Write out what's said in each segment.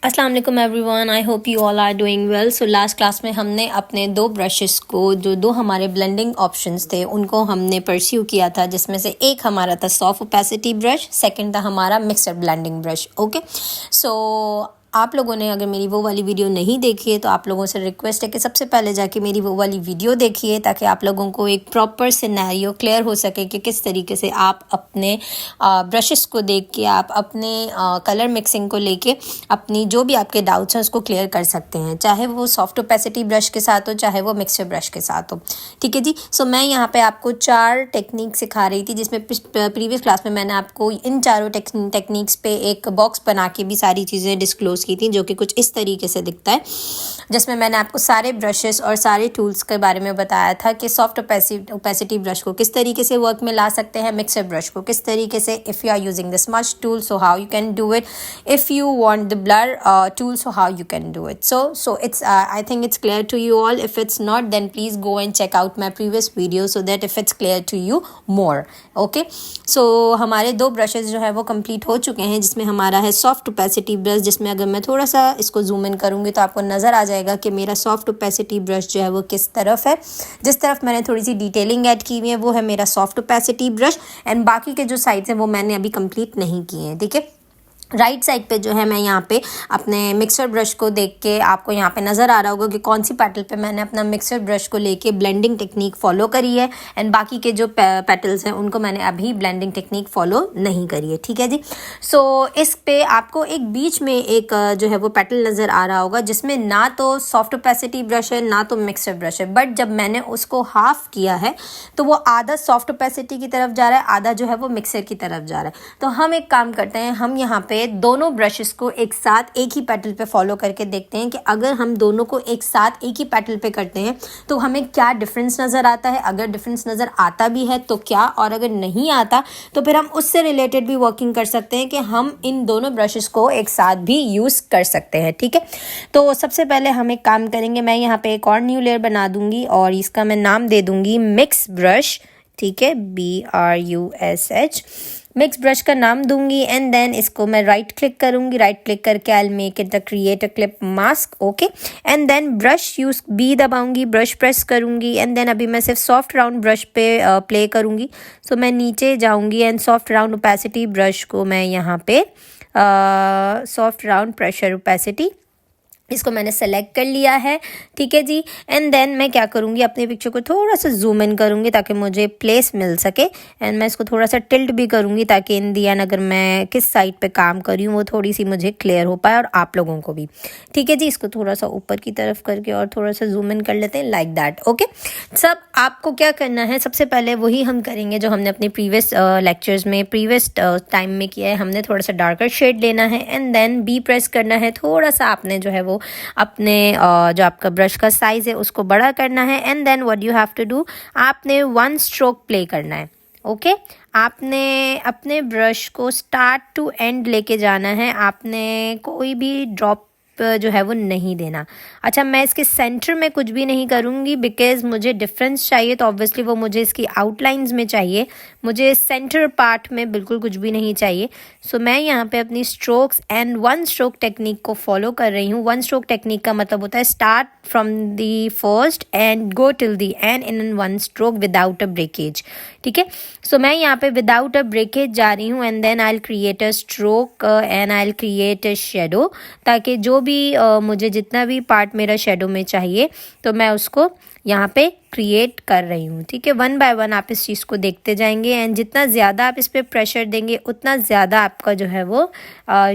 अस्सलाम वालेकुम everyone, I hope you all are doing well. So last class में हमने अपने दो ब्रशेस को जो दो हमारे ब्लेंडिंग ऑप्शंस थे उनको हमने परस्यू किया था, जिसमें से एक हमारा था सॉफ्ट ओपेसिटी ब्रश, सेकंड था हमारा मिक्सर ब्लेंडिंग ब्रश। ओके, सो आप लोगों ने अगर मेरी वो वाली वीडियो नहीं देखी है तो आप लोगों से रिक्वेस्ट है कि सबसे पहले जाके मेरी वो वाली वीडियो देखिए, ताकि आप लोगों को एक प्रॉपर सिनेरियो क्लियर हो सके कि किस तरीके से आप अपने ब्रशेस को देख के आप अपने कलर मिक्सिंग को लेके अपनी जो भी आपके डाउट्स हैं उसको क्लियर कर सकते हैं, चाहे वो सॉफ्ट ओपेसिटी ब्रश के साथ हो चाहे वो मिक्सर ब्रश के साथ हो। ठीक है जी। सो मैं यहाँ पे आपको 4 टेक्निक सिखा रही थी, जिसमें प्रीवियस क्लास में मैंने आपको इन चारों टेक्निक्स पे एक बॉक्स बना के भी सारी चीज़ें डिस्क्लोज की थी, जो कि कुछ इस तरीके से दिखता है, जिसमें मैंने आपको सारे ब्रशेस और सारे टूल्स के बारे में बताया था कि सॉफ्ट ओपेसिटी ब्रश को किस तरीके से वर्क में ला सकते हैं, मिक्सर ब्रश को किस तरीके से, if you are using the smudge tool so how you can do it, if you want the blur tool so how you can do it. So it's I think it's clear to you all. If it's not then please go and check out my previous video so that if it's clear to you more. Okay, so हमारे 2 brushes जो है वो complete हो चुके हैं, जिसमें हमारा है सॉफ्ट ओपेसिटी ब्रश, जिसमें अगर मैं थोड़ा सा इसको जूम इन करूँगी तो आपको नज़र आ जाएगा कि मेरा सॉफ्ट ओपेसिटी ब्रश जो है वो किस तरफ है। जिस तरफ मैंने थोड़ी सी डिटेलिंग ऐड की हुई है वो है मेरा सॉफ्ट ओपेसिटी ब्रश, एंड बाकी के जो साइड्स हैं वो मैंने अभी कंप्लीट नहीं किए हैं। ठीक है, राइट साइड पे जो है मैं यहाँ पे अपने मिक्सर ब्रश को देख के आपको यहाँ पे नज़र आ रहा होगा कि कौन सी पेटल पे मैंने अपना मिक्सर ब्रश को लेके ब्लेंडिंग टेक्निक फॉलो करी है, एंड बाकी के जो पेटल्स हैं उनको मैंने अभी ब्लेंडिंग टेक्निक फॉलो नहीं करी है। ठीक है जी। सो इस पे आपको एक बीच में एक जो है वो पेटल नज़र आ रहा होगा, जिसमें ना तो सॉफ्ट ओपेसिटी ब्रश है ना तो मिक्सर ब्रश है, बट जब मैंने उसको हाफ किया है तो वो आधा सॉफ्ट ओपेसिटी की तरफ जा रहा है, आधा जो है वो मिक्सर की तरफ जा रहा है। तो हम एक काम करते हैं, हम यहाँ पे दोनों ब्रशेस को एक साथ एक ही पेटल पे फॉलो करके देखते हैं कि अगर हम दोनों को एक साथ एक ही पेटल पे करते हैं तो हमें क्या डिफरेंस नज़र आता है। अगर डिफरेंस नज़र आता भी है तो क्या, और अगर नहीं आता तो फिर हम उससे रिलेटेड भी वर्किंग कर सकते हैं कि हम इन दोनों ब्रशेस को एक साथ भी यूज़ कर सकते हैं। ठीक है, तो सबसे पहले हम एक काम करेंगे, मैं यहाँ पे एक और न्यू लेयर बना दूंगी और इसका मैं नाम दे दूंगी मिक्स ब्रश। ठीक है, BRUSH मिक्स ब्रश का नाम दूंगी, एंड देन इसको मैं राइट क्लिक करूंगी, राइट क्लिक करके I will make it the create a clip mask. Okay, and then brush use B दबाऊंगी, ब्रश प्रेस करूंगी, एंड देन अभी मैं सिर्फ सॉफ्ट राउंड ब्रश पे प्ले करूंगी। सो मैं नीचे जाऊंगी and soft round opacity brush को मैं यहाँ पे सॉफ्ट राउंड प्रेशर ओपेसिटी इसको मैंने सेलेक्ट कर लिया है। ठीक है जी, एंड देन मैं क्या करूँगी, अपने पिक्चर को थोड़ा सा जूम इन करूँगी ताकि मुझे प्लेस मिल सके, एंड मैं इसको थोड़ा सा टिल्ट भी करूँगी ताकि इन दी एंड अगर मैं किस साइड पे काम कर रही हूँ वो थोड़ी सी मुझे क्लियर हो पाए और आप लोगों को भी। ठीक है जी, इसको थोड़ा सा ऊपर की तरफ करके और थोड़ा सा जूम इन कर लेते हैं, लाइक दैट। ओके, सब आपको क्या करना है, सबसे पहले वही हम करेंगे जो हमने अपने प्रीवियस लेक्चर्स में प्रीवियस टाइम में किया है। हमने थोड़ा सा डार्कर शेड लेना है, एंड देन बी प्रेस करना है, थोड़ा सा आपने जो है वो अपने जो आपका ब्रश का साइज है उसको बड़ा करना है, and then what you have to do, आपने 1 स्ट्रोक प्ले करना है। ओके, आपने अपने ब्रश को स्टार्ट टू एंड लेके जाना है, आपने कोई भी ड्रॉप जो है वो नहीं देना। अच्छा, मैं इसके सेंटर में कुछ भी नहीं करूँगी बिकॉज मुझे डिफरेंस चाहिए, तो ऑब्वियसली वो मुझे इसकी आउटलाइंस में चाहिए, मुझे सेंटर पार्ट में बिल्कुल कुछ भी नहीं चाहिए। सो मैं यहाँ पे अपनी स्ट्रोक्स एंड 1 स्ट्रोक टेक्निक को फॉलो कर रही हूँ। 1 स्ट्रोक टेक्निक का मतलब होता है start from the first and go till the and in 1 stroke without a breakage. ठीक है, सो मैं यहाँ पे विदाउट अ ब्रेकेज जा रही हूँ, and then I will create a stroke and I will create a shadow, ताकि जो भी मुझे जितना भी पार्ट मेरा शेडो में चाहिए तो मैं उसको यहाँ पे क्रिएट कर रही हूँ। ठीक है, 1 बाय 1 आप इस चीज़ को देखते जाएंगे, एंड जितना ज़्यादा आप इस पर प्रेशर देंगे उतना ज़्यादा आपका जो है वो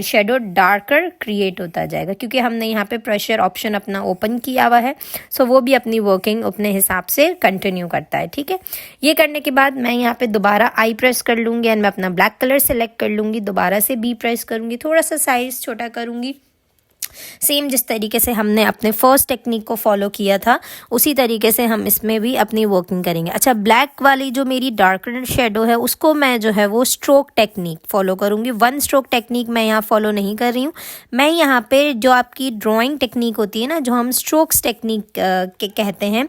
शेडो डार्कर क्रिएट होता जाएगा, क्योंकि हमने यहाँ पे प्रेशर ऑप्शन अपना ओपन किया हुआ है। सो वो भी अपनी वर्किंग अपने हिसाब से कंटिन्यू करता है। ठीक है, ये करने के बाद मैं यहाँ पे दोबारा आई प्रेस कर लूँगी, एंड मैं अपना ब्लैक कलर सेलेक्ट कर लूँगी, दोबारा से बी प्रेस करूँगी, थोड़ा सा साइज़ छोटा करूँगी, सेम जिस तरीके से हमने अपने फर्स्ट टेक्निक को फॉलो किया था उसी तरीके से हम इसमें भी अपनी वर्किंग करेंगे। अच्छा, ब्लैक वाली जो मेरी डार्कर शेडो है उसको मैं जो है वो स्ट्रोक टेक्निक फॉलो करूँगी। 1 स्ट्रोक टेक्निक मैं यहाँ फॉलो नहीं कर रही हूँ। मैं यहाँ पे जो आपकी ड्राइंग टेक्निक होती है ना, जो हम स्ट्रोक्स टेक्निक के कहते हैं,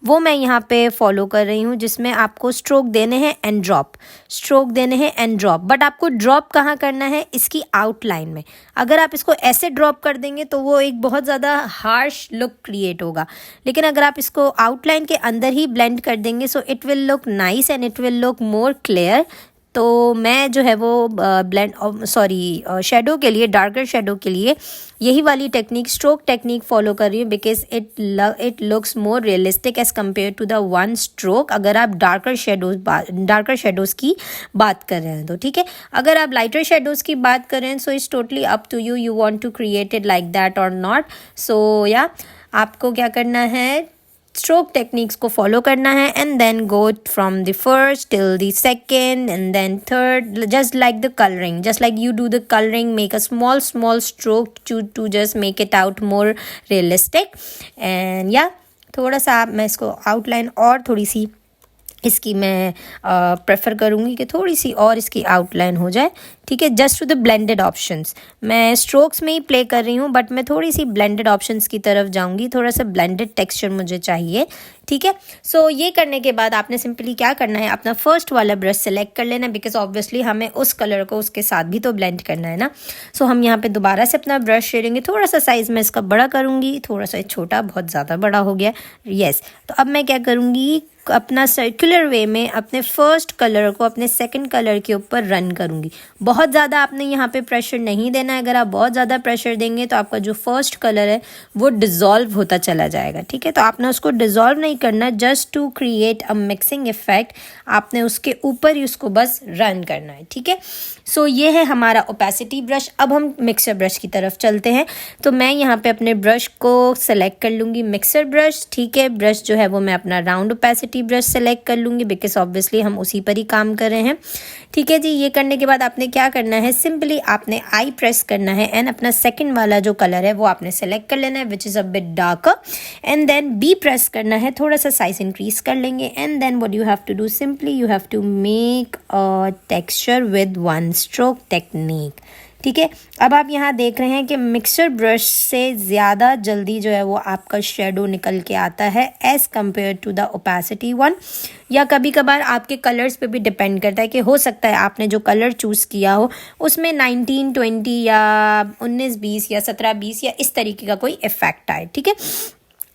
वो मैं यहाँ पे फॉलो कर रही हूँ, जिसमें आपको स्ट्रोक देने हैं एंड ड्रॉप, स्ट्रोक देने हैं एंड ड्रॉप। बट आपको ड्रॉप कहाँ करना है, इसकी आउटलाइन में। अगर आप इसको ऐसे ड्रॉप कर देंगे देंगे तो वो एक बहुत ज़्यादा हार्श लुक क्रिएट होगा। लेकिन अगर आप इसको आउटलाइन के अंदर ही ब्लेंड कर देंगे so it will look nice and it will look more clear. तो मैं जो है वो शेडो के लिए, डार्कर शेडो के लिए यही वाली टेक्निक, स्ट्रोक टेक्निक फॉलो कर रही हूँ, because it looks more realistic as compare to the one stroke. अगर आप डार्कर शेडोज़ की बात कर रहे हैं तो ठीक है। अगर आप लाइटर शेडोज़ की बात कर रहे हैं so it's totally up to you, you want to create it like that और नॉट। सो या आपको क्या करना है, स्ट्रोक टेक्निक्स को फॉलो करना है and then go from the first till the second and then third, just like the colouring, just like you do the coloring, make a small stroke to just make it out more realistic। and yeah, थोड़ा सा मैं इसको outline और थोड़ी सी इसकी मैं prefer करूँगी कि थोड़ी सी और इसकी आउटलाइन हो जाए, ठीक है, just to the blended options. मैं स्ट्रोक्स में ही प्ले कर रही हूँ बट मैं थोड़ी सी ब्लेंडेड ऑप्शंस की तरफ जाऊँगी, थोड़ा सा ब्लेंडेड टेक्सचर मुझे चाहिए, ठीक है। सो ये करने के बाद आपने सिंपली क्या करना है, अपना फर्स्ट वाला ब्रश सेलेक्ट कर लेना, बिकॉज ऑब्वियसली हमें उस कलर को उसके साथ भी तो ब्लेंड करना है ना। सो हम यहाँ पे दोबारा से अपना ब्रश शेयरेंगे, थोड़ा सा साइज़ में इसका बड़ा करूँगी, थोड़ा सा छोटा, बहुत ज़्यादा बड़ा हो गया, येस। तो अब मैं क्या करूँगी, अपना सर्कुलर वे में अपने फर्स्ट कलर को अपने सेकंड कलर के ऊपर रन करूँगी। बहुत ज़्यादा आपने यहाँ पे प्रेशर नहीं देना है, अगर आप बहुत ज़्यादा प्रेशर देंगे तो आपका जो फर्स्ट कलर है वो डिज़ोल्व होता चला जाएगा, ठीक है। तो आपने उसको डिज़ोल्व नहीं करना, just to create a mixing effect आपने उसके ऊपर ही उसको बस रन करना है, ठीक है। सो ये है हमारा ओपेसिटी ब्रश। अब हम मिक्सर ब्रश की तरफ चलते हैं। तो मैं यहाँ पे अपने ब्रश को सेलेक्ट कर लूँगी, मिक्सर ब्रश, ठीक है। ब्रश जो है वो मैं अपना राउंड ओपेसिटी ब्रश सेलेक्ट कर लूँगी, बिकॉज ऑब्वियसली हम उसी पर ही काम कर रहे हैं, ठीक है जी। ये करने के बाद आपने क्या करना है, सिंपली आपने आई प्रेस करना है एंड अपना सेकंड वाला जो कलर है वो आपने सेलेक्ट कर लेना है, which is a bit darker, and then B press करना है, थोड़ा सा साइज इंक्रीज कर लेंगे, and then what you have to do, simply you have to make a texture with one stroke technique, ठीक है। अब आप यहाँ देख रहे हैं कि मिक्सर ब्रश से ज़्यादा जल्दी जो है वो आपका शेडो निकल के आता है as compare to the opacity one. या कभी कभार आपके कलर्स पे भी डिपेंड करता है कि हो सकता है आपने जो कलर चूज़ किया हो उसमें 19-20 या 19-20 या 17-20 या इस तरीके का कोई इफेक्ट आए, ठीक है।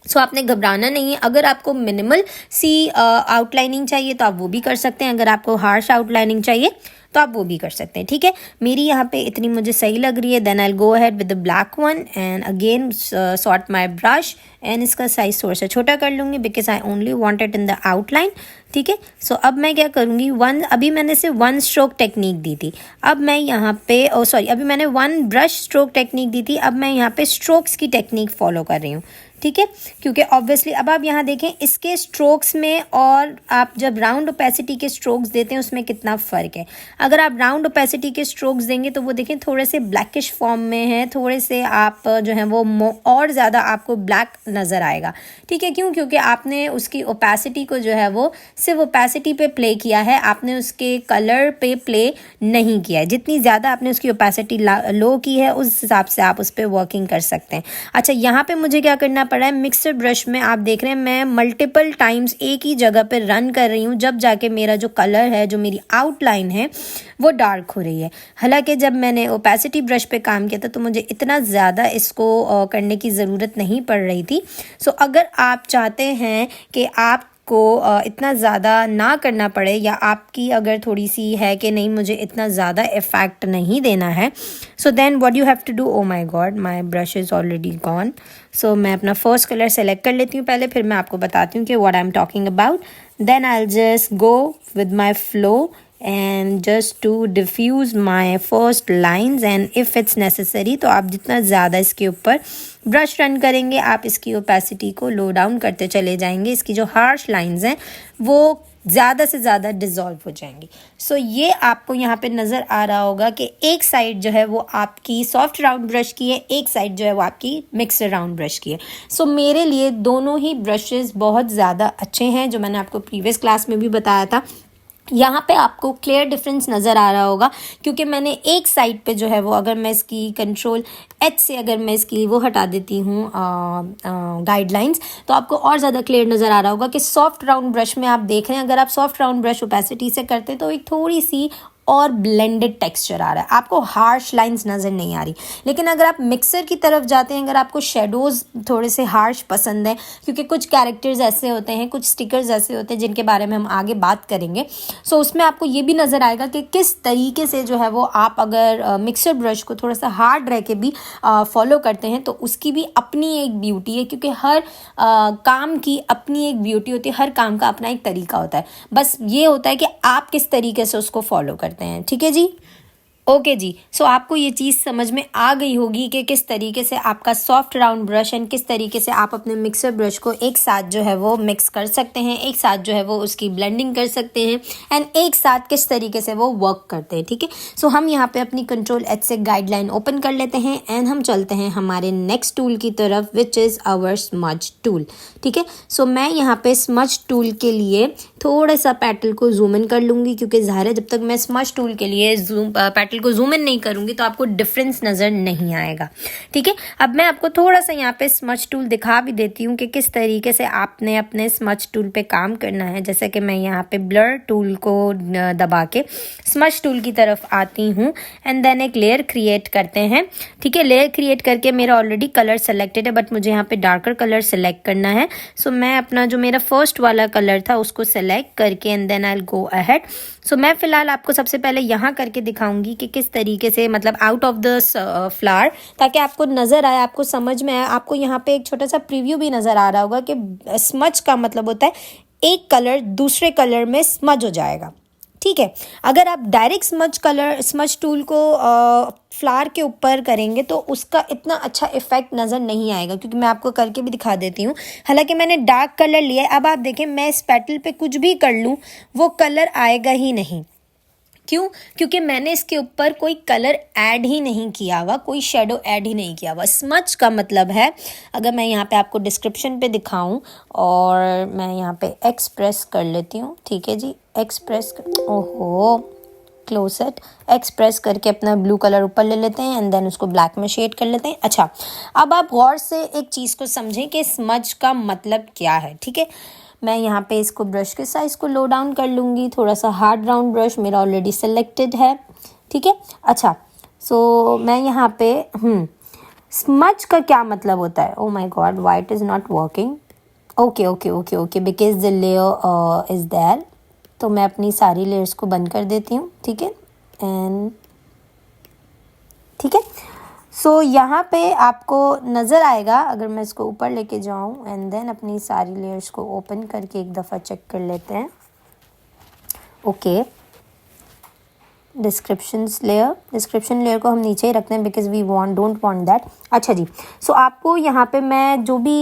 सो आपने घबराना नहीं है। अगर आपको मिनिमल सी आउटलाइनिंग चाहिए तो आप वो भी कर सकते हैं, अगर आपको हार्श आउटलाइनिंग चाहिए तो आप वो भी कर सकते हैं, ठीक है। मेरी यहाँ पे इतनी मुझे सही लग रही है। Then I go ahead with the black one and again sort my brush and इसका साइज थोड़ा सा छोटा कर लूँगी, because I only want it in the outline, ठीक है। सो अब मैं क्या करूँगी, अभी मैंने सिर्फ वन स्ट्रोक टेक्निक दी थी, अब मैं यहाँ पे अभी मैंने वन ब्रश स्ट्रोक टेक्निक दी थी, अब मैं यहाँ पे स्ट्रोक्स की टेक्निक फॉलो कर रही हूँ, ठीक है। क्योंकि ऑब्वियसली अब आप यहाँ देखें इसके स्ट्रोक्स में और आप जब राउंड ओपेसिटी के स्ट्रोक्स देते हैं उसमें कितना फ़र्क है। अगर आप राउंड ओपेसिटी के स्ट्रोक्स देंगे तो वो देखें थोड़े से ब्लैकिश फॉर्म में है, थोड़े से आप जो है वो और ज़्यादा आपको ब्लैक नज़र आएगा, ठीक है। क्यों? क्योंकि आपने उसकी ओपेसिटी को जो है वो सिर्फ ओपेसिटी पे प्ले किया है, आपने उसके कलर पे प्ले नहीं किया है। जितनी ज़्यादा आपने उसकी ओपेसिटी लो की है उस हिसाब से आप उस पर वर्किंग कर सकते हैं। अच्छा, यहाँ पे मुझे क्या करना पड़ा है, मिक्सर ब्रश में आप देख रहे हैं मैं मल्टीपल टाइम्स एक ही जगह पे रन कर रही हूँ, जब जाके मेरा जो कलर है, जो मेरी आउटलाइन है वो डार्क हो रही है। हालांकि जब मैंने ओपेसिटी ब्रश पे काम किया था तो मुझे इतना ज़्यादा इसको करने की ज़रूरत नहीं पड़ रही थी। सो अगर आप चाहते हैं कि आप को इतना ज़्यादा ना करना पड़े, या आपकी अगर थोड़ी सी है कि नहीं मुझे इतना ज़्यादा इफ़ेक्ट नहीं देना है, so then what you have to do, oh my God my brush is already gone. So मैं अपना फर्स्ट कलर सेलेक्ट कर लेती हूँ पहले, फिर मैं आपको बताती हूँ कि what I am talking about. Then I will just go with my flow and just to diffuse my first lines, and if it's necessary तो आप जितना ज़्यादा इसके ऊपर ब्रश रन करेंगे आप इसकी ओपेसिटी को लो डाउन करते चले जाएंगे, इसकी जो हार्श लाइंस हैं वो ज़्यादा से ज़्यादा डिज़ोल्व हो जाएंगी। सो ये आपको यहाँ पे नज़र आ रहा होगा कि एक साइड जो है वो आपकी सॉफ्ट राउंड ब्रश की है, एक साइड जो है वो आपकी मिक्सर राउंड ब्रश की है। सो मेरे लिए दोनों ही ब्रशेज़ बहुत ज़्यादा अच्छे हैं, जो मैंने आपको प्रीवियस क्लास में भी बताया था। यहाँ पे आपको क्लियर डिफरेंस नज़र आ रहा होगा, क्योंकि मैंने एक साइड पे जो है वो, अगर मैं इसकी कंट्रोल एच से अगर मैं इसकी वो हटा देती हूँ गाइडलाइंस, तो आपको और ज़्यादा क्लियर नज़र आ रहा होगा कि सॉफ्ट राउंड ब्रश में आप देख रहे हैं, अगर आप सॉफ्ट राउंड ब्रश ओपेसिटी से करते हैं तो एक थोड़ी सी और ब्लेंडेड टेक्सचर आ रहा है, आपको हार्श लाइंस नज़र नहीं आ रही। लेकिन अगर आप मिक्सर की तरफ जाते हैं, अगर आपको शेडोज़ थोड़े से हार्श पसंद है, क्योंकि कुछ कैरेक्टर्स ऐसे होते हैं, कुछ स्टिकर्स ऐसे होते हैं जिनके बारे में हम आगे बात करेंगे, सो उसमें आपको ये भी नज़र आएगा कि किस तरीके से जो है वो आप अगर मिक्सर ब्रश को थोड़ा सा हार्ड रह के भी फॉलो करते हैं तो उसकी भी अपनी एक ब्यूटी है, क्योंकि हर काम की अपनी एक ब्यूटी होती है, हर काम का अपना एक तरीका होता है। बस ये होता है कि आप किस तरीके से उसको फॉलो करते हैं। ठीक है जी, ओके जी। सो आपको ये चीज़ समझ में आ गई होगी कि किस तरीके से आपका सॉफ्ट राउंड ब्रश एंड किस तरीके से आप अपने मिक्सर ब्रश को एक साथ जो है वो मिक्स कर सकते हैं, एक साथ जो है वो उसकी ब्लेंडिंग कर सकते हैं एंड एक साथ किस तरीके से वो वर्क करते हैं। ठीक है, सो हम यहाँ पे अपनी कंट्रोल एच से गाइडलाइन ओपन कर लेते हैं एंड हम चलते हैं हमारे नेक्स्ट टूल की तरफ, which is our smudge tool. ठीक है, सो मैं यहाँ पे स्मज टूल के लिए थोड़ा सा पैटल को जूम इन कर लूँगी, क्योंकि ज़ाहिर है जब तक मैं स्मज टूल के लिए पैटल को जूम इन नहीं करूँगी तो आपको डिफरेंस नज़र नहीं आएगा। ठीक है, अब मैं आपको थोड़ा सा यहाँ पे स्मज टूल दिखा भी देती हूँ कि किस तरीके से आपने अपने स्मज टूल पे काम करना है। जैसे कि मैं यहाँ पे ब्लर टूल को दबा के स्मज टूल की तरफ आती हूँ एंड देन एक लेयर क्रिएट करते हैं। ठीक है, लेयर क्रिएट करके मेरा ऑलरेडी कलर सेलेक्टेड है, बट मुझे यहाँ पे डार्कर कलर सेलेक्ट करना है। सो मैं अपना जो मेरा फर्स्ट वाला कलर था उसको सेलेक्ट करके and then I will go ahead. So मैं फिलहाल आपको सबसे पहले यहाँ करके दिखाऊंगी कि किस तरीके से, मतलब आउट ऑफ द फ्लावर, ताकि आपको नज़र आए, आपको समझ में आए। आपको यहाँ पे एक छोटा सा प्रीव्यू भी नज़र आ रहा होगा कि स्मज का मतलब होता है एक कलर दूसरे कलर में स्मज हो जाएगा। ठीक है, अगर आप डायरेक्ट स्मज टूल को फ्लावर के ऊपर करेंगे तो उसका इतना अच्छा इफेक्ट नज़र नहीं आएगा, क्योंकि मैं आपको करके भी दिखा देती हूँ। हालांकि मैंने डार्क कलर लिया है, अब आप देखें मैं इस पेटल पे कुछ भी कर लूँ वो कलर आएगा ही नहीं। क्यों? क्योंकि मैंने इसके ऊपर कोई कलर ऐड ही नहीं किया हुआ, कोई शेडो ऐड ही नहीं किया हुआ। स्मज का मतलब है, अगर मैं यहाँ पे आपको डिस्क्रिप्शन पे दिखाऊं और मैं यहाँ पे एक्सप्रेस कर लेती हूँ। ठीक है जी, एक्सप्रेस कर, ओहो क्लोज इट, एक्सप्रेस करके अपना ब्लू कलर ऊपर ले लेते हैं एंड देन उसको ब्लैक में शेड कर लेते हैं। अच्छा, अब आप गौर से एक चीज़ को समझें कि स्मज का मतलब क्या है। ठीक है, मैं यहाँ पे इसको ब्रश के साइज़ को लो डाउन कर लूँगी, थोड़ा सा हार्ड राउंड ब्रश मेरा ऑलरेडी सेलेक्टेड है। ठीक है, अच्छा, सो मैं यहाँ पे स्मज का क्या मतलब होता है? Oh my god, why it is not working. Okay okay okay okay, because the layer is there. तो मैं अपनी सारी लेयर्स को बंद कर देती हूँ। ठीक है, एंड ठीक है, सो यहाँ पे आपको नज़र आएगा, अगर मैं इसको ऊपर लेके जाऊँ एंड देन अपनी सारी लेयर्स को ओपन करके एक दफ़ा चेक कर लेते हैं। ओके, डिस्क्रिप्शन लेयर को हम नीचे ही रखते हैं because we don't want that. अच्छा जी, सो आपको यहाँ पे मैं जो भी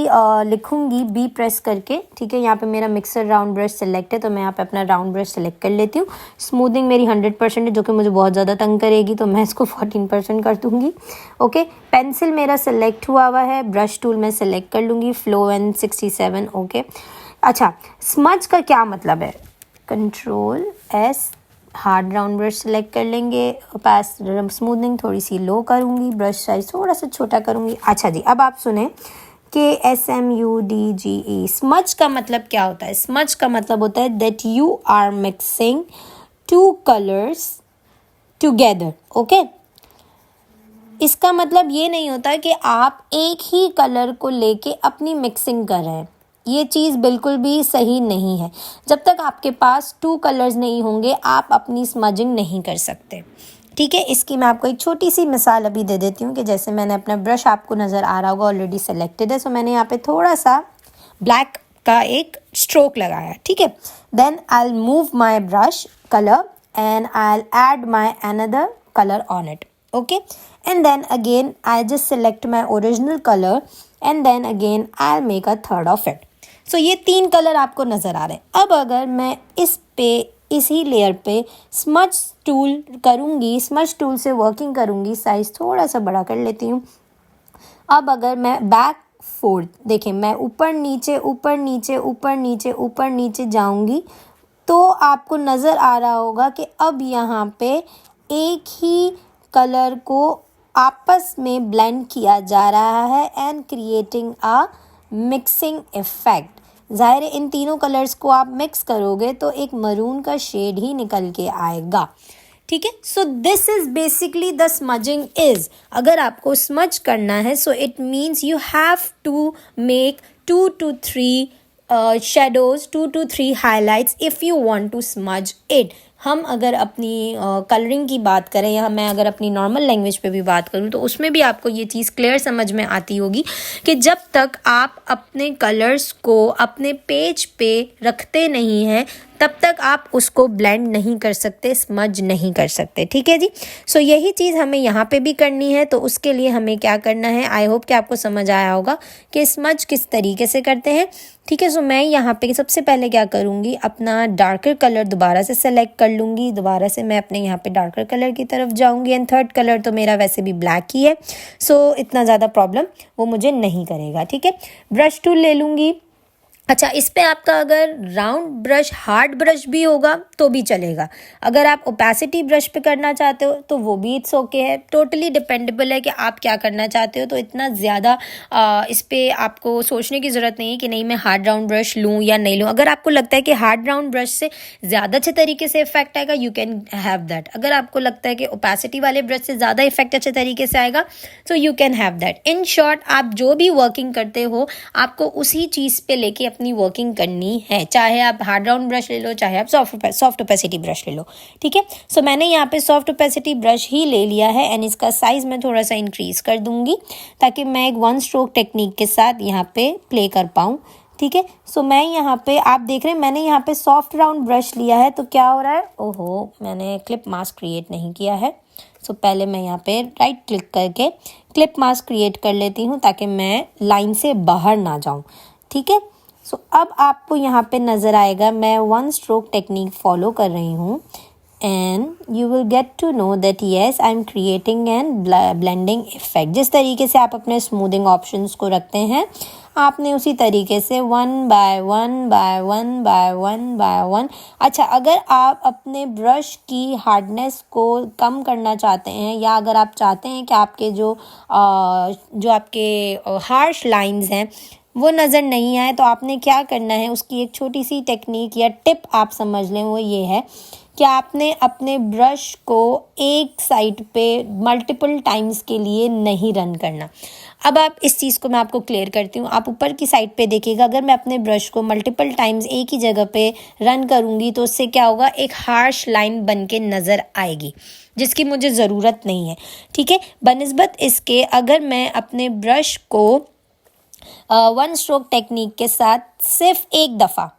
लिखूँगी बी प्रेस करके, ठीक है, यहाँ पे मेरा मिक्सर राउंड ब्रश सेलेक्ट है तो मैं यहाँ पे अपना राउंड ब्रश सेलेक्ट कर लेती हूँ। स्मूथिंग मेरी 100% है, जो कि मुझे बहुत ज़्यादा तंग करेगी, तो मैं इसको 14% कर दूँगी। ओके, पेंसिल मेरा सेलेक्ट हुआ है, ब्रश टूल मैं सेलेक्ट कर लूँगी, फ्लो एंड 67। ओके, अच्छा, स्मज का क्या मतलब है? Control S, hard round brush select कर लेंगे, पास स्मूथनिंग थोड़ी सी लो करूँगी, ब्रश साइज थोड़ा सा छोटा करूँगी। अच्छा जी, अब आप सुने कि SMUDGE, स्मज का मतलब क्या होता है? स्मज का मतलब होता है that you are mixing two colours together. Okay, इसका मतलब ये नहीं होता कि आप एक ही कलर को लेके अपनी मिक्सिंग कर रहे हैं, ये चीज़ बिल्कुल भी सही नहीं है। जब तक आपके पास 2 कलर्स नहीं होंगे आप अपनी स्मजिंग नहीं कर सकते। ठीक है, इसकी मैं आपको एक छोटी सी मिसाल अभी दे देती हूँ कि जैसे मैंने अपना ब्रश, आपको नज़र आ रहा होगा ऑलरेडी सेलेक्टेड है, सो मैंने यहाँ पे थोड़ा सा ब्लैक का एक स्ट्रोक लगाया। ठीक है, then I will move my brush colour and I will add my another colour on it. Okay, and then again I just select my original color and then again I'll make a third of it. So ये 3 colour आपको नज़र आ रहे हैं। अब अगर मैं इसी layer पे स्मज टूल करूँगी, स्मज टूल से वर्किंग करूँगी, साइज़ थोड़ा सा बड़ा कर लेती हूँ। अब अगर मैं बैक फोर्थ, देखें मैं ऊपर नीचे ऊपर नीचे ऊपर नीचे ऊपर नीचे जाऊँगी तो आपको नज़र आ रहा होगा कि अब यहाँ पे एक ही कलर को आपस में ब्लेंड किया जा रहा है and creating a mixing effect. ज़ाहिर है इन तीनों कलर्स को आप मिक्स करोगे तो एक मरून का शेड ही निकल के आएगा। ठीक है। So this is basically the smudging is. अगर आपको स्मज करना है so it means you have to make 2 to 3 shadows, 2 to 3 highlights if you want to smudge it. हम अगर अपनी कलरिंग की बात करें या मैं अगर अपनी नॉर्मल लैंग्वेज पे भी बात करूँ तो उसमें भी आपको ये चीज़ क्लियर समझ में आती होगी कि जब तक आप अपने कलर्स को अपने पेज पे रखते नहीं हैं तब तक आप उसको ब्लेंड नहीं कर सकते, स्मज नहीं कर सकते, ठीक है जी। सो यही चीज़ हमें यहाँ पे भी करनी है। तो उसके लिए हमें क्या करना है, आई होप कि आपको समझ आया होगा कि स्मज किस तरीके से करते हैं, ठीक है। सो मैं यहाँ पे सबसे पहले क्या करूँगी, अपना डार्कर कलर दोबारा से सेलेक्ट कर लूँगी। दोबारा से मैं अपने यहाँ पे डार्कर कलर की तरफ जाऊँगी एंड थर्ड कलर तो मेरा वैसे भी ब्लैक ही है, सो इतना ज़्यादा प्रॉब्लम वो मुझे नहीं करेगा, ठीक है। ब्रश टूल ले लूँगी। अच्छा, इस पे आपका अगर राउंड ब्रश, हार्ड ब्रश भी होगा तो भी चलेगा। अगर आप ओपेसिटी ब्रश पे करना चाहते हो तो वो भी इट्स ओके है। टोटली डिपेंडेबल है कि आप क्या करना चाहते हो। तो इतना ज़्यादा इस पे आपको सोचने की ज़रूरत नहीं है कि नहीं मैं हार्ड राउंड ब्रश लूँ या नहीं लूँ। अगर आपको लगता है कि हार्ड राउंड ब्रश से ज़्यादा अच्छे तरीके से इफेक्ट आएगा, यू कैन हैव दैट। अगर आपको लगता है कि ओपेसिटी वाले ब्रश से ज़्यादा इफेक्ट अच्छे तरीके से आएगा तो you can have that. In short, आप जो भी वर्किंग करते हो आपको उसी चीज़ पे लेके अपनी वर्किंग करनी है। चाहे आप हार्ड राउंड ब्रश ले लो, चाहे आप सॉफ्ट ओपेसिटी ब्रश ले लो, ठीक है। सो मैंने यहाँ पे सॉफ्ट ओपेसिटी ब्रश ही ले लिया है एंड इसका साइज मैं थोड़ा सा इंक्रीज कर दूंगी ताकि मैं एक 1 स्ट्रोक टेक्निक के साथ यहाँ पे प्ले कर पाऊँ, ठीक है। सो मैं यहाँ पे, आप देख रहे हैं मैंने यहाँ पे सॉफ्ट राउंड ब्रश लिया है। तो क्या हो रहा है, ओहो मैंने क्लिप मास्क क्रिएट नहीं किया है। सो पहले मैं यहाँ पे राइट क्लिक करके क्लिप मास्क क्रिएट कर लेती हूँ ताकि मैं लाइन से बाहर ना जाऊँ, ठीक है। सो अब आपको यहाँ पे नज़र आएगा मैं 1 स्ट्रोक टेक्निक फॉलो कर रही हूँ and you will get to know that yes I am creating and blending effect. जिस तरीके से आप अपने स्मूथिंग ऑप्शंस को रखते हैं आपने उसी तरीके से 1 by 1 by 1 by 1 by 1। अच्छा, अगर आप अपने ब्रश की हार्डनेस को कम करना चाहते हैं या अगर आप चाहते हैं कि आपके जो आपके हार्श लाइंस हैं वो नज़र नहीं आए तो आपने क्या करना है, उसकी एक छोटी सी टेक्निक या टिप आप समझ लें, वो ये है कि आपने अपने ब्रश को एक साइड पे मल्टीपल टाइम्स के लिए नहीं रन करना। अब आप इस चीज़ को मैं आपको क्लियर करती हूँ। आप ऊपर की साइड पे देखिएगा, अगर मैं अपने ब्रश को मल्टीपल टाइम्स एक ही जगह पे रन करूँगी तो उससे क्या होगा, एक हार्श लाइन बन के नज़र आएगी जिसकी मुझे ज़रूरत नहीं है, ठीक है। बनिस्बत इसके अगर मैं अपने ब्रश को 1 स्ट्रोक टेक्निक के साथ सिर्फ एक दफ़ा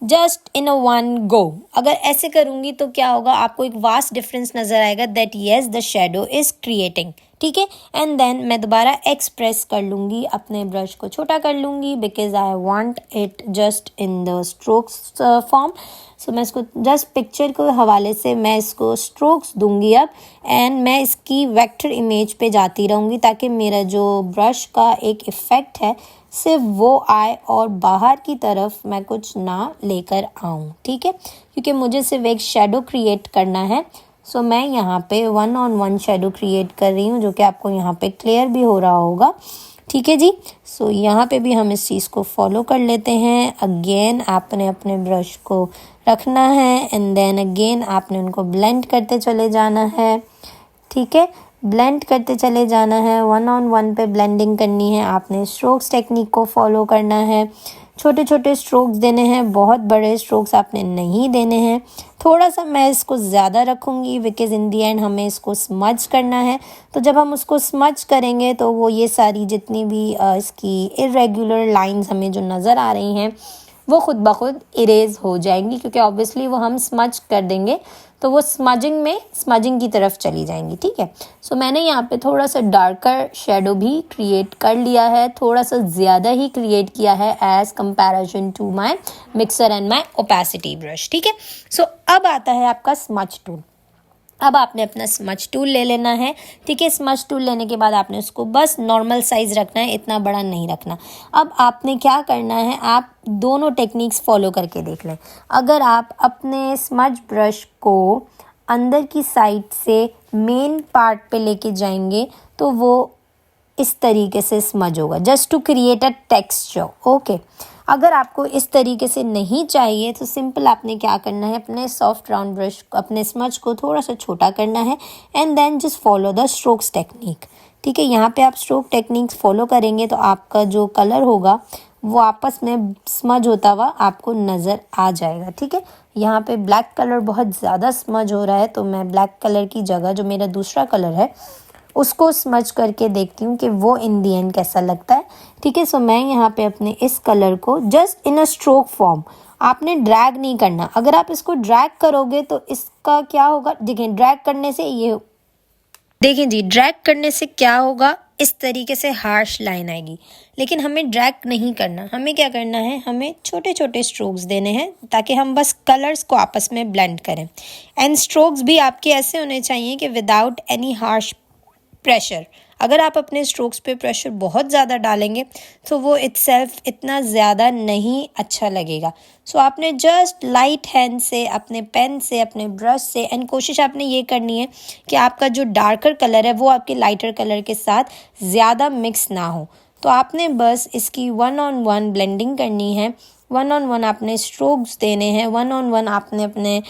जस्ट इन अ 1 गो अगर ऐसे करूँगी तो क्या होगा, आपको एक वास्ट डिफरेंस नज़र आएगा that yes the shadow is creating, ठीक है। एंड देन मैं दोबारा एक्सप्रेस कर लूँगी, अपने ब्रश को छोटा कर लूँगी because I want it just in the strokes form. So मैं इसको जस्ट पिक्चर के हवाले से मैं इसको स्ट्रोक्स दूंगी अब एंड मैं इसकी वेक्टर इमेज पे जाती रहूँगी ताकि मेरा जो ब्रश का एक इफ़ेक्ट है सिर्फ वो आए और बाहर की तरफ मैं कुछ ना लेकर आऊँ, ठीक है, क्योंकि मुझे सिर्फ एक शेडो क्रिएट करना है। सो मैं यहाँ पे 1 on 1 शेडो क्रिएट कर रही हूँ जो कि आपको यहाँ पे क्लियर भी हो रहा होगा, ठीक है जी। सो यहाँ पे भी हम इस चीज़ को फॉलो कर लेते हैं। अगेन आपने अपने ब्रश को रखना है एंड देन अगेन आपने उनको ब्लेंड करते चले जाना है, ठीक है, ब्लेंड करते चले जाना है। 1 on 1 पे ब्लेंडिंग करनी है। आपने स्ट्रोक्स टेक्निक को फॉलो करना है, छोटे छोटे स्ट्रोक्स देने हैं, बहुत बड़े स्ट्रोक्स आपने नहीं देने हैं। थोड़ा सा मैं इसको ज़्यादा रखूँगी बिकॉज़ इन दी एंड हमें इसको स्मज करना है। तो जब हम उसको स्मज करेंगे तो वो ये सारी जितनी भी इसकी इरेगुलर लाइंस हमें जो नज़र आ रही हैं वो खुद ब खुद इरेज हो जाएंगी क्योंकि ऑब्वियसली वो हम स्मज कर देंगे तो वो स्मजिंग की तरफ चली जाएंगी, ठीक है। सो मैंने यहाँ पे थोड़ा सा डार्कर शेडो भी क्रिएट कर लिया है, थोड़ा सा ज़्यादा ही क्रिएट किया है as comparison to my mixer and my opacity brush, ठीक है। सो अब आता है आपका स्मज टूल। अब आपने अपना स्मज टूल ले लेना है, ठीक है। स्मज टूल लेने के बाद आपने उसको बस नॉर्मल साइज़ रखना है, इतना बड़ा नहीं रखना। अब आपने क्या करना है, आप दोनों टेक्निक्स फॉलो करके देख लें। अगर आप अपने स्मज ब्रश को अंदर की साइड से मेन पार्ट पे लेके जाएंगे तो वो इस तरीके से स्मज होगा, just to create a texture, okay. अगर आपको इस तरीके से नहीं चाहिए तो सिंपल आपने क्या करना है, अपने सॉफ्ट राउंड ब्रश, अपने स्मज को थोड़ा सा छोटा करना है and then just follow the strokes technique. ठीक है, यहाँ पे आप स्ट्रोक टेक्निक्स फॉलो करेंगे तो आपका जो कलर होगा वो आपस में स्मज होता हुआ आपको नज़र आ जाएगा। ठीक है, यहाँ पे ब्लैक कलर बहुत ज़्यादा स्मज हो रहा है तो मैं ब्लैक कलर की जगह जो मेरा दूसरा कलर है उसको स्मज करके देखती हूँ कि वो इन दी एंड कैसा लगता है। ठीक है, सो मैं यहाँ पे अपने इस कलर को just in a stroke form, आपने ड्रैग नहीं करना। अगर आप इसको ड्रैग करोगे तो इसका क्या होगा, देखें ड्रैग करने से ये, देखें जी, ड्रैग करने से क्या होगा, इस तरीके से हार्श लाइन आएगी। लेकिन हमें ड्रैग नहीं करना, हमें क्या करना है, हमें छोटे छोटे स्ट्रोक्स देने हैं ताकि हम बस कलर्स को आपस में ब्लेंड करें। एंड स्ट्रोक्स भी आपके ऐसे होने चाहिए कि विदाउट एनी हार्श प्रेशर। अगर आप अपने स्ट्रोक्स पे प्रेशर बहुत ज़्यादा डालेंगे तो वो इटसेल्फ इतना ज़्यादा नहीं अच्छा लगेगा। सो आपने जस्ट लाइट हैंड से, अपने पेन से, अपने ब्रश से, एंड कोशिश आपने ये करनी है कि आपका जो डार्कर कलर है वो आपके लाइटर कलर के साथ ज़्यादा मिक्स ना हो। तो आपने बस इसकी 1-on-1 ब्लेंडिंग करनी है, 1-on-1 आपने स्ट्रोक्स देने हैं, 1-on-1 आपने अपने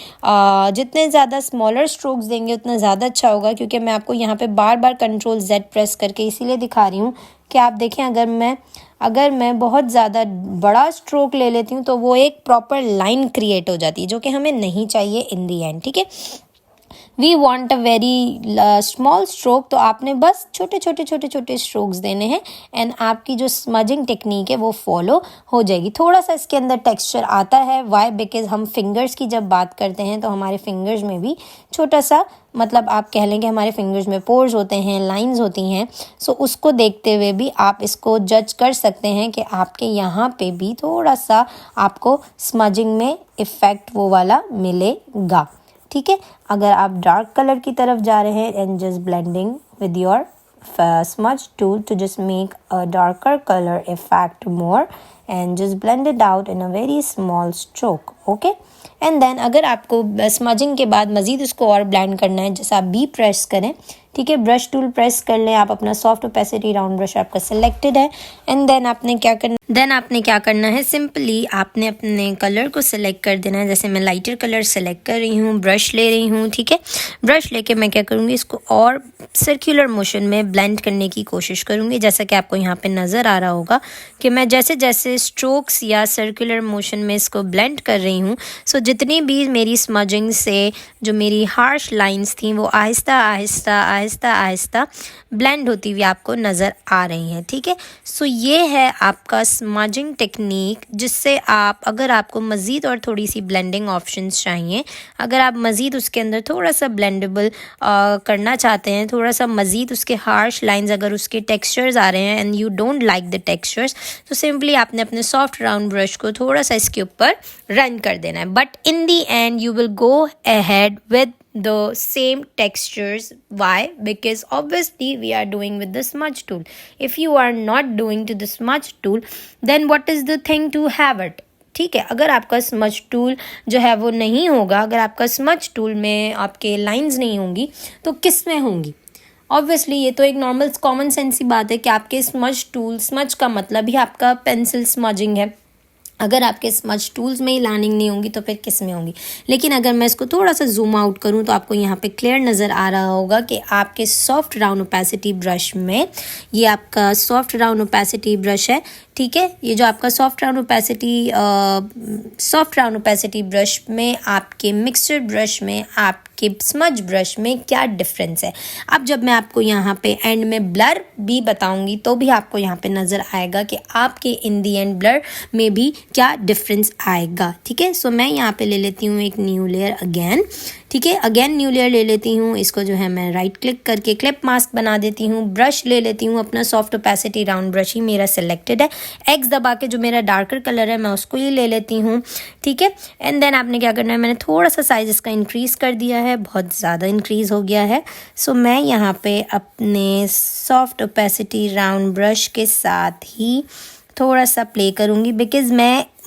जितने ज़्यादा स्मॉलर स्ट्रोक्स देंगे उतना ज़्यादा अच्छा होगा। क्योंकि मैं आपको यहाँ पे बार बार Ctrl+Z प्रेस करके इसीलिए दिखा रही हूँ कि आप देखें, अगर मैं बहुत ज़्यादा बड़ा स्ट्रोक ले लेती हूँ तो वो एक प्रॉपर लाइन क्रिएट हो जाती है जो कि हमें नहीं चाहिए इन दी एंड। ठीक है, we want a very small stroke, तो आपने बस छोटे छोटे स्ट्रोक्स देने हैं एंड आपकी जो स्मजिंग टेक्निक है वो फॉलो हो जाएगी। थोड़ा सा इसके अंदर टेक्सचर आता है, वाई, बिकॉज हम फिंगर्स की जब बात करते हैं तो हमारे फिंगर्स में भी छोटा सा, मतलब आप कह लें कि हमारे फिंगर्स में पोर्स होते हैं, लाइंस होती हैं। सो उसको देखते हुए भी आप इसको जज कर सकते हैं कि आपके यहाँ पे भी थोड़ा सा आपको स्मजिंग में इफ़ेक्ट वो वाला मिलेगा। ठीक है, अगर आप डार्क कलर की तरफ जा रहे हैं and just blending with your smudge tool to just make a darker color effect more and just blend it out in a very small stroke. Okay, and then अगर आपको स्मजिंग के बाद मज़ीद उसको और ब्लेंड करना है, जैसे आप बी प्रेस करें, ठीक है, ब्रश टूल प्रेस कर लें आप, अपना सॉफ्ट ओपेसिटी राउंड ब्रश आपका सिलेक्टेड है एंड देन आपने क्या करना है, सिंपली आपने अपने कलर को सिलेक्ट कर देना है। जैसे मैं लाइटर कलर सिलेक्ट कर रही हूँ, ब्रश ले रही हूँ। ठीक है, ब्रश लेके मैं क्या करूँगी, इसको और सर्कुलर मोशन में ब्लेंड करने की कोशिश करूँगी। जैसा कि आपको यहाँ पे नज़र आ रहा होगा कि मैं जैसे जैसे स्ट्रोक्स या सर्कुलर मोशन में इसको ब्लेंड कर रही हूँ, सो जितनी भी मेरी स्मजिंग से जो मेरी हार्श लाइंस थी वो आहिस्ता आहिस्ता ब्लेंड होती हुई आपको नज़र आ रही हैं। ठीक है, सो ये है आपका स्मजिंग टेक्निक, जिससे आप, अगर आपको मज़ीद और थोड़ी सी ब्लेंडिंग ऑप्शंस चाहिए, अगर आप मज़ीद उसके अंदर थोड़ा सा ब्लेंडेबल करना चाहते हैं, थोड़ा सा मज़ीद उसके हार्श लाइंस, अगर उसके टेक्सचर्स आ रहे हैं and you don't like the textures, तो सिंपली आपने अपने सॉफ्ट राउंड ब्रश को थोड़ा सा इसके ऊपर रन कर देना है। But in the and you will go ahead with the same textures. Why? Because obviously we are doing with the smudge tool. If you are not doing to the smudge tool, then what is the thing to have it? ठीक है, अगर आपका smudge tool जो है वो नहीं होगा, अगर आपका स्मज टूल में आपके लाइंस नहीं होंगी तो किस में होंगी? ऑब्वियसली ये तो एक नॉर्मल कॉमन सेंस की बात है कि आपके स्मज टूल, स्मज का मतलब ही आपका पेंसिल स्मजिंग है। अगर आपके स्मज टूल्स में ही लाइनिंग नहीं होंगी तो फिर किस में होंगी? लेकिन अगर मैं इसको थोड़ा सा जूम आउट करूं तो आपको यहाँ पे क्लियर नज़र आ रहा होगा कि आपके सॉफ्ट राउंड ओपेसिटी ब्रश में, ये आपका सॉफ्ट राउंड ओपेसिटी ब्रश है। ठीक है, ये जो आपका सॉफ्ट राउंड ओपेसिटी ब्रश में, आपके मिक्सचर ब्रश में, आपके स्मज ब्रश में क्या डिफरेंस है। अब जब मैं आपको यहाँ पे एंड में ब्लर भी बताऊंगी तो भी आपको यहाँ पे नज़र आएगा कि आपके इन दी एंड ब्लर में भी क्या डिफरेंस आएगा। ठीक है, सो मैं यहाँ पे ले लेती हूँ एक न्यू लेयर अगेन। ठीक है, अगेन न्यू लेयर ले लेती हूँ, इसको जो है मैं राइट क्लिक करके क्लिप मास्क बना देती हूँ। ब्रश ले लेती हूँ, अपना सॉफ्ट ओपेसिटी राउंड ब्रश ही मेरा सिलेक्टेड है। एक्स दबा के जो मेरा डार्कर कलर है मैं उसको ही ले लेती हूँ। ठीक है, एंड देन आपने क्या करना है, मैंने थोड़ा सा साइज इसका इंक्रीज़ कर दिया है, बहुत ज़्यादा इंक्रीज़ हो गया है। सो मैं यहाँ पे अपने सॉफ्ट ओपेसिटी राउंड ब्रश के साथ ही थोड़ा सा प्ले करूँगी, बिकॉज़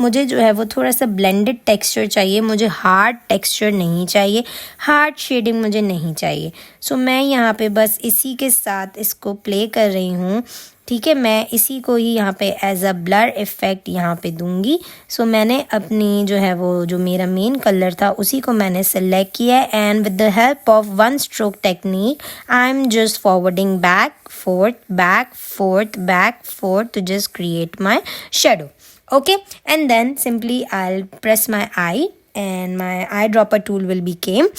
मुझे जो है वो थोड़ा सा ब्लेंडेड टेक्सचर चाहिए, मुझे हार्ड टेक्सचर नहीं चाहिए, हार्ड शेडिंग मुझे नहीं चाहिए। सो मैं यहाँ पे बस इसी के साथ इसको प्ले कर रही हूँ। ठीक है, मैं इसी को ही यहाँ पे एज अ ब्लर इफ़ेक्ट यहाँ पे दूंगी। सो मैंने अपनी जो है वो जो मेरा मेन कलर था उसी को मैंने सेलेक्ट किया and with the help of one stroke technique I am just forwarding back fourth to just create my shadow. Okay, and then simply I'll press my eye and my eyedropper tool will become.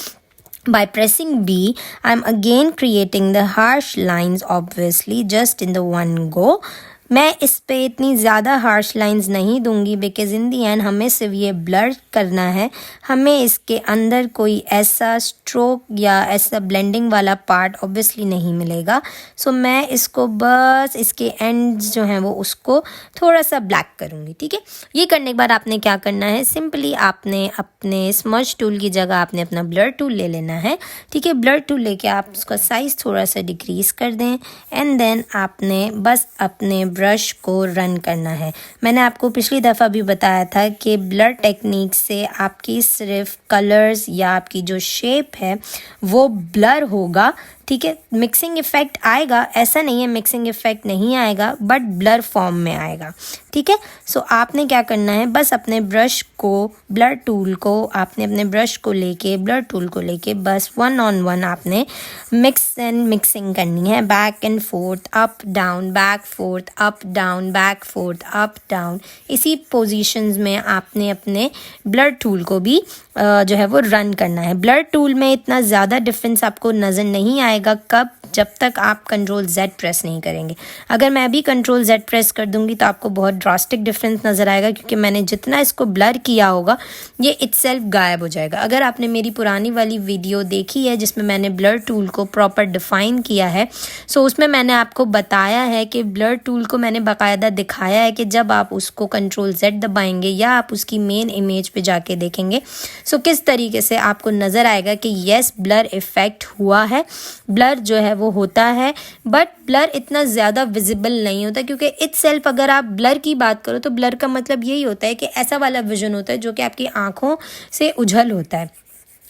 By pressing B, I'm again creating the harsh lines obviously just in the one go. मैं इस पे इतनी ज़्यादा harsh lines नहीं दूंगी because in the and हमें सिर्फ ये ब्लर करना है, हमें इसके अंदर कोई ऐसा स्ट्रोक या ऐसा ब्लेंडिंग वाला पार्ट ऑब्वियसली नहीं मिलेगा। सो मैं इसको बस इसके एंड्स जो हैं वो उसको थोड़ा सा ब्लैक करूँगी। ठीक है, ये करने के बाद आपने क्या करना है, सिंपली आपने अपने स्मज टूल की जगह आपने अपना ब्लर टूल ले लेना है। ठीक है, ब्लर टूल लेके आप उसका साइज़ थोड़ा सा डिक्रीज़ कर दें एंड देन आपने बस अपने ब्रश को रन करना है। मैंने आपको पिछली दफ़ा भी बताया था कि ब्लर टेक्निक से आपकी सिर्फ कलर्स या आपकी जो शेप है वो ब्लर होगा। ठीक है, मिक्सिंग इफ़ेक्ट आएगा, ऐसा नहीं है मिक्सिंग इफ़ेक्ट नहीं आएगा, बट ब्लर फॉर्म में आएगा। ठीक है, सो आपने क्या करना है, बस अपने ब्रश को ब्लर टूल को आपने अपने ब्रश को लेके ब्लर टूल को लेके बस 1 on 1 आपने मिक्सिंग करनी है, back and fourth, up down, back fourth, up down, back fourth, up down. इसी पोजीशंस में आपने अपने ब्लर टूल को भी जो है वो रन करना है। ब्लर टूल में इतना ज़्यादा डिफरेंस आपको नज़र नहीं आएगा, कब, जब तक आप Ctrl Z प्रेस नहीं करेंगे। अगर मैं अभी Ctrl Z प्रेस कर दूंगी तो आपको बहुत ड्रास्टिक डिफरेंस नज़र आएगा, क्योंकि मैंने जितना इसको ब्लर किया होगा ये इटसेल्फ गायब हो जाएगा। अगर आपने मेरी पुरानी वाली वीडियो देखी है जिसमें मैंने ब्लर टूल को प्रॉपर डिफ़ाइन किया है, सो उसमें मैंने आपको बताया है कि ब्लर टूल को मैंने बाकायदा दिखाया है कि जब आप उसको Ctrl Z दबाएंगे या आप उसकी मेन इमेज पे जाके देखेंगे सो किस तरीके से आपको नज़र आएगा कि येस ब्लर इफ़ेक्ट हुआ है, ब्लर जो है वो होता है, बट ब्लर इतना ज़्यादा विजिबल नहीं होता, क्योंकि इटसेल्फ अगर आप ब्लर की बात करो तो ब्लर का मतलब यही होता है कि ऐसा वाला विजन होता है जो कि आपकी आँखों से उझल होता है,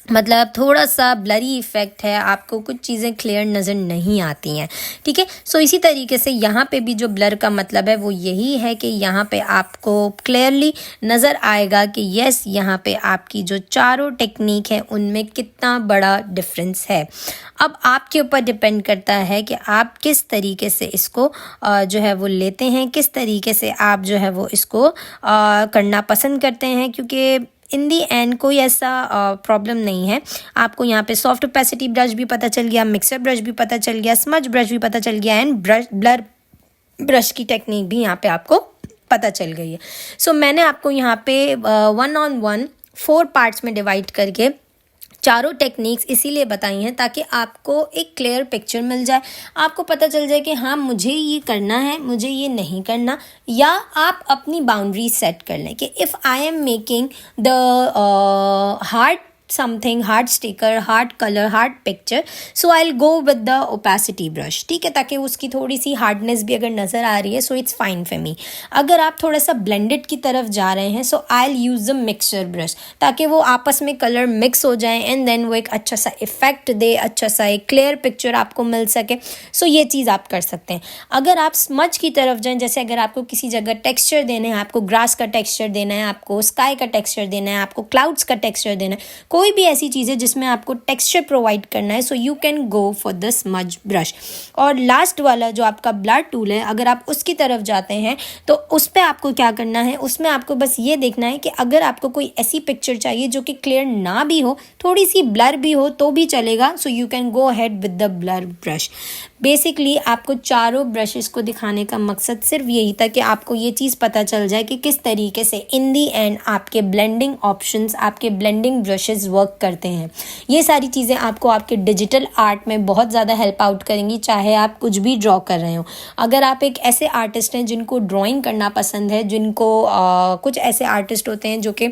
मतलब थोड़ा सा ब्लरी इफ़ेक्ट है, आपको कुछ चीज़ें क्लियर नज़र नहीं आती हैं। ठीक है, सो इसी तरीके से यहाँ पे भी जो ब्लर का मतलब है वो यही है कि यहाँ पे आपको क्लियरली नज़र आएगा कि यस यहाँ पे आपकी जो चारों टेक्निक है उनमें कितना बड़ा डिफरेंस है। अब आपके ऊपर डिपेंड करता है कि आप किस तरीके से इसको जो है वो लेते हैं, किस तरीके से आप जो है वो इसको करना पसंद करते हैं, क्योंकि इन दी एंड कोई ऐसा प्रॉब्लम नहीं है। आपको यहाँ पे सॉफ्ट ओपेसिटी ब्रश भी पता चल गया, मिक्सर ब्रश भी पता चल गया, स्मज ब्रश भी पता चल गया एंड ब्लर ब्रश की टेक्निक भी यहाँ पे आपको पता चल गई है। सो मैंने आपको यहाँ पे 1 on 1 4 पार्ट्स में डिवाइड करके चारों टेक्निक्स इसीलिए बताई हैं ताकि आपको एक क्लियर पिक्चर मिल जाए, आपको पता चल जाए कि हाँ मुझे ये करना है, मुझे ये नहीं करना, या आप अपनी बाउंड्री सेट कर लें कि if I am making the hard something, hard sticker, hard colour, hard picture, so I will go with the opacity brush. ठीक है, ताकि उसकी थोड़ी सी हार्डनेस भी अगर नज़र आ रही है so it's fine for me. अगर आप थोड़ा सा ब्लेंडेड की तरफ जा रहे हैं so I will use the mixture brush, ताकि वो आपस में कलर मिक्स हो जाए एंड देन वो एक अच्छा सा इफेक्ट दे, अच्छा सा एक क्लियर पिक्चर आपको मिल सके। सो ये चीज़ आप कर सकते हैं। अगर आप स्मज की तरफ जाएँ, जैसे अगर आपको किसी जगह टेक्स्चर देना है, आपको ग्रास का टेक्स्चर देना है, आपको स्काई का टेक्स्चर देना है, आपको क्लाउड्स का टेक्स्चर देना है, कोई भी ऐसी चीज़ है जिसमें आपको टेक्सचर प्रोवाइड करना है, so you can go for the smudge brush. और लास्ट वाला जो आपका ब्लर टूल है, अगर आप उसकी तरफ जाते हैं तो उस पर आपको क्या करना है, उसमें आपको बस ये देखना है कि अगर आपको कोई ऐसी पिक्चर चाहिए जो कि क्लियर ना भी हो, थोड़ी सी ब्लर भी हो तो भी चलेगा, so you can go ahead with the blur brush. Basically आपको चारों ब्रशेस को दिखाने का मकसद सिर्फ यही था कि आपको ये चीज़ पता चल जाए कि किस तरीके से इन दी एंड आपके ब्लेंडिंग ऑप्शंस, आपके ब्लेंडिंग ब्रशेस वर्क करते हैं। ये सारी चीज़ें आपको आपके डिजिटल आर्ट में बहुत ज़्यादा हेल्प आउट करेंगी, चाहे आप कुछ भी ड्रॉ कर रहे हो। अगर आप एक ऐसे आर्टिस्ट हैं जिनको ड्राइंग करना पसंद है, जिनको कुछ ऐसे आर्टिस्ट होते हैं जो कि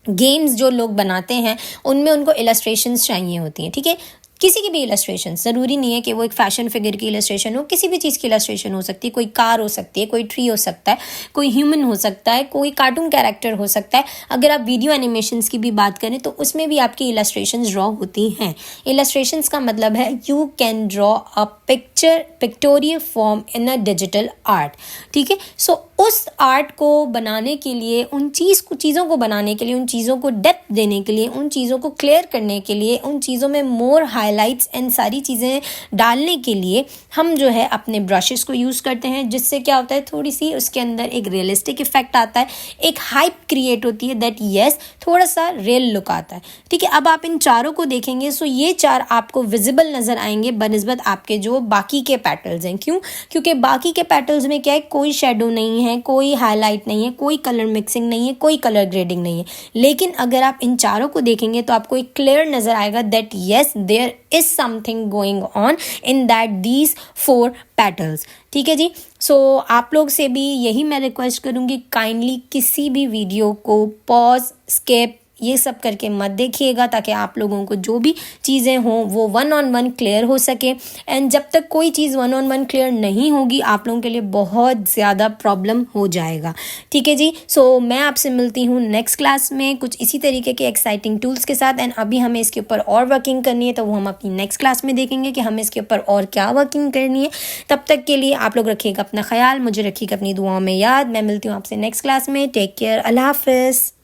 गेम्स जो लोग बनाते हैं उनमें उनको इलस्ट्रेशंस चाहिए होती हैं, ठीक है, किसी की भी इलस्ट्रेशन, ज़रूरी नहीं है कि वो एक फैशन फिगर की इलस्ट्रेशन हो, किसी भी चीज़ की इलस्ट्रेशन हो सकती है। कोई कार हो सकती है, कोई ट्री हो सकता है, कोई ह्यूमन हो सकता है, कोई कार्टून कैरेक्टर हो सकता है। अगर आप वीडियो एनिमेशंस की भी बात करें तो उसमें भी आपकी इलस्ट्रेशंस ड्रॉ होती हैं। इलस्ट्रेशंस का मतलब है you can draw a pictorial form in a digital art. ठीक है, सो उस आर्ट को बनाने के लिए, उन चीज़ों को बनाने के लिए, उन चीज़ों को डेप्थ देने के लिए, उन चीज़ों को क्लियर करने के लिए, उन चीज़ों में मोर हाइलाइट्स एंड सारी चीज़ें डालने के लिए हम जो है अपने ब्रशेस को यूज़ करते हैं, जिससे क्या होता है, थोड़ी सी उसके अंदर एक रियलिस्टिक इफेक्ट आता है, एक हाइप क्रिएट होती है दैट यस थोड़ा सा रियल लुक आता है। ठीक है, अब आप इन चारों को देखेंगे सो ये चार आपको विजिबल नज़र आएंगे बनिस्बत आपके जो बाकी के पेटल्स हैं। क्यों? क्योंकि बाकी के पेटल्स में क्या है, कोई शेडो नहीं है, कोई हाईलाइट नहीं है, कोई कलर मिक्सिंग नहीं है, कोई कलर ग्रेडिंग नहीं है। लेकिन अगर आप इन चारों को देखेंगे तो आपको एक क्लियर नज़र आएगा that yes there is something going on in that these 4 petals. ठीक है जी, सो आप लोग से भी यही मैं रिक्वेस्ट करूँगी, काइंडली किसी भी वीडियो को पॉज, स्किप ये सब करके मत देखिएगा, ताकि आप लोगों को जो भी चीज़ें हों वो 1-on-1 क्लियर हो सके। एंड जब तक कोई चीज़ 1-on-1 क्लियर नहीं होगी आप लोगों के लिए बहुत ज़्यादा प्रॉब्लम हो जाएगा। ठीक है जी, सो मैं आपसे मिलती हूँ नेक्स्ट क्लास में कुछ इसी तरीके के एक्साइटिंग टूल्स के साथ। एंड अभी हमें इसके ऊपर और वर्किंग करनी है, तो वो हम अपनी नेक्स्ट क्लास में देखेंगे कि हमें इसके ऊपर और क्या वर्किंग करनी है। तब तक के लिए आप लोग रखिएगा अपना ख्याल, मुझे रखिएगा अपनी दुआओं में याद। मैं मिलती हूँ आपसे नेक्स्ट क्लास में। टेक केयर, अल्लाह हाफिज़।